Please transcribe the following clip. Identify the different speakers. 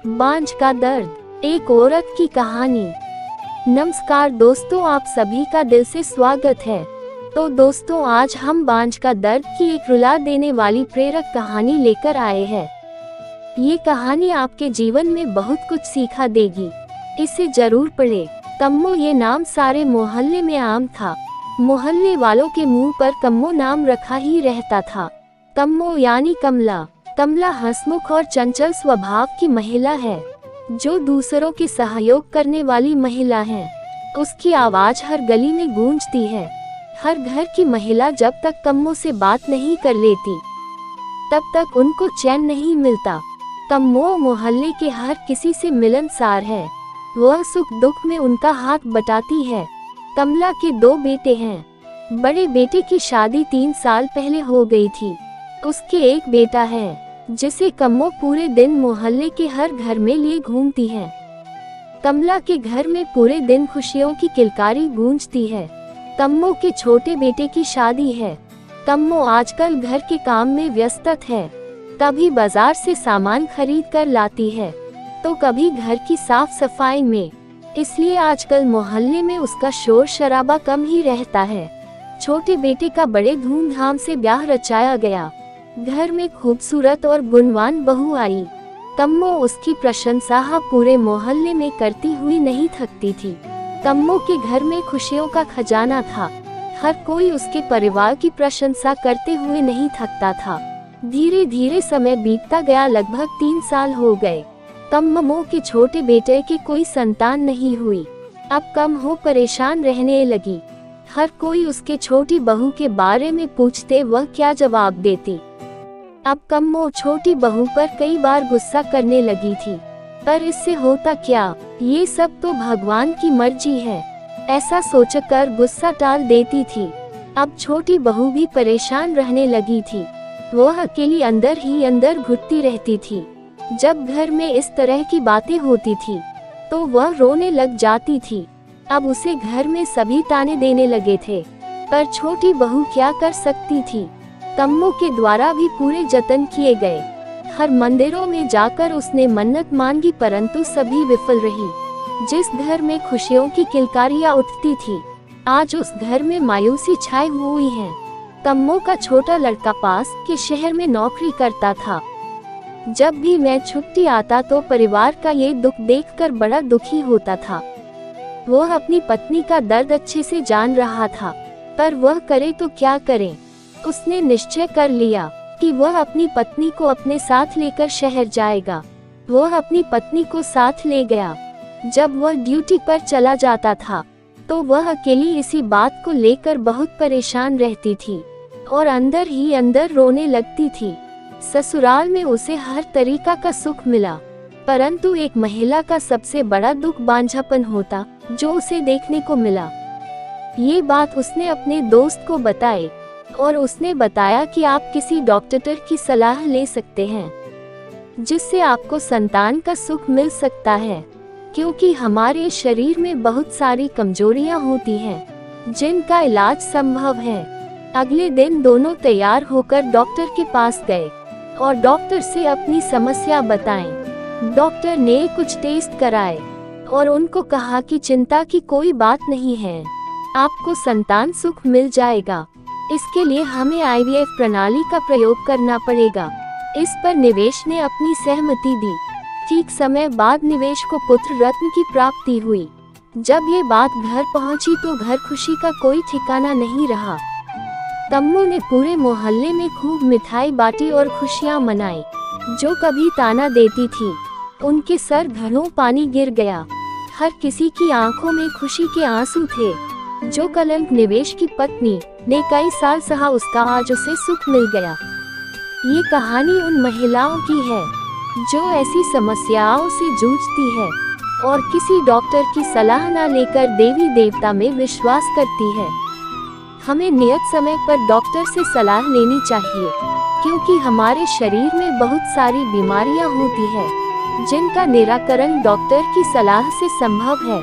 Speaker 1: बांझ का दर्द, एक औरत की कहानी। नमस्कार दोस्तों, आप सभी का दिल से स्वागत है। तो दोस्तों, आज हम बांझ का दर्द की एक रुला देने वाली प्रेरक कहानी लेकर आए हैं। ये कहानी आपके जीवन में बहुत कुछ सीखा देगी, इसे जरूर पढ़े। कम्मो ये नाम सारे मोहल्ले में आम था। मोहल्ले वालों के मुंह पर कम्मो नाम रखा ही रहता था। कम्मो यानी कमला। कमला हंसमुख और चंचल स्वभाव की महिला है, जो दूसरों के सहयोग करने वाली महिला है। उसकी आवाज हर गली में गूंजती है। हर घर की महिला जब तक कम्मो से बात नहीं कर लेती, तब तक उनको चैन नहीं मिलता। कम्मो मोहल्ले के हर किसी से मिलनसार है। वह सुख दुख में उनका हाथ बटाती है। कमला के 2 बेटे हैं। बड़े बेटे की शादी 3 साल पहले हो गई थी। उसके एक बेटा है, जिसे कम्मो पूरे दिन मोहल्ले के हर घर में लिए घूमती है। कमला के घर में पूरे दिन खुशियों की किलकारी गूंजती है। कम्मो के छोटे बेटे की शादी है। कम्मो आजकल घर के काम में व्यस्त है। कभी बाजार से सामान खरीद कर लाती है, तो कभी घर की साफ सफाई में। इसलिए आजकल मोहल्ले में उसका शोर शराबा कम ही रहता है। छोटे बेटे का बड़े धूमधाम से ब्याह रचाया गया। घर में खूबसूरत और गुणवान बहू आई। कम्मो उसकी प्रशंसा पूरे मोहल्ले में करती हुई नहीं थकती थी। कम्मो के घर में खुशियों का खजाना था। हर कोई उसके परिवार की प्रशंसा करते हुए नहीं थकता था। धीरे धीरे समय बीतता गया। लगभग 3 साल हो गए। कम्मो के छोटे बेटे की कोई संतान नहीं हुई। अब कम्मो परेशान रहने लगी। हर कोई उसके छोटी बहू के बारे में पूछते, वह क्या जवाब देती। अब कम्मो छोटी बहू पर कई बार गुस्सा करने लगी थी, पर इससे होता क्या, ये सब तो भगवान की मर्जी है, ऐसा सोचकर गुस्सा टाल देती थी। अब छोटी बहू भी परेशान रहने लगी थी। वह अकेली अंदर ही अंदर घुटती रहती थी। जब घर में इस तरह की बातें होती थी, तो वह रोने लग जाती थी। अब उसे घर में सभी ताने देने लगे थे, पर छोटी बहू क्या कर सकती थी। कम्मो के द्वारा भी पूरे जतन किए गए। हर मंदिरों में जाकर उसने मन्नत मांगी, परंतु सभी विफल रही। जिस घर में खुशियों की किलकारियां उठती थी, आज उस घर में मायूसी छाई हुई है। कम्मो का छोटा लड़का पास के शहर में नौकरी करता था। जब भी मैं छुट्टी आता तो परिवार का ये दुख देखकर बड़ा दुखी होता था। वह अपनी पत्नी का दर्द अच्छे से जान रहा था, पर वह करे तो क्या करे। उसने निश्चय कर लिया कि वह अपनी पत्नी को अपने साथ लेकर शहर जाएगा। वह अपनी पत्नी को साथ ले गया। जब वह ड्यूटी पर चला जाता था, तो वह अकेली इसी बात को लेकर बहुत परेशान रहती थी और अंदर ही अंदर रोने लगती थी। ससुराल में उसे हर तरीका का सुख मिला, परंतु एक महिला का सबसे बड़ा दुख बांझापन होता, जो उसे देखने को मिला। ये बात उसने अपने दोस्त को बताई, और उसने बताया कि आप किसी डॉक्टर की सलाह ले सकते हैं, जिससे आपको संतान का सुख मिल सकता है। क्योंकि हमारे शरीर में बहुत सारी कमजोरियां होती हैं, जिनका इलाज संभव है। अगले दिन दोनों तैयार होकर डॉक्टर के पास गए और डॉक्टर से अपनी समस्या बताएं। डॉक्टर ने कुछ टेस्ट कराए और उनको कहा कि चिंता की कोई बात नहीं है, आपको संतान सुख मिल जाएगा। इसके लिए हमें IVF प्रणाली का प्रयोग करना पड़ेगा। इस पर निवेश ने अपनी सहमति दी। ठीक समय बाद निवेश को पुत्र रत्न की प्राप्ति हुई। जब ये बात घर पहुंची तो घर खुशी का कोई ठिकाना नहीं रहा। कम्मो ने पूरे मोहल्ले में खूब मिठाई बांटी और खुशियां मनाई। जो कभी ताना देती थी, उनके सर घरों पानी गिर गया। हर किसी की आंखों में खुशी के आंसू थे। जो कलंक निवेश की पत्नी ने कई साल सहा, उसका आज उसे सुख मिल गया। ये कहानी उन महिलाओं की है, जो ऐसी समस्याओं से जूझती है और किसी डॉक्टर की सलाह न लेकर देवी देवता में विश्वास करती है। हमें नियत समय पर डॉक्टर से सलाह लेनी चाहिए, क्योंकि हमारे शरीर में बहुत सारी बीमारियां होती हैं, जिनका निराकरण डॉक्टर की सलाह से संभव है।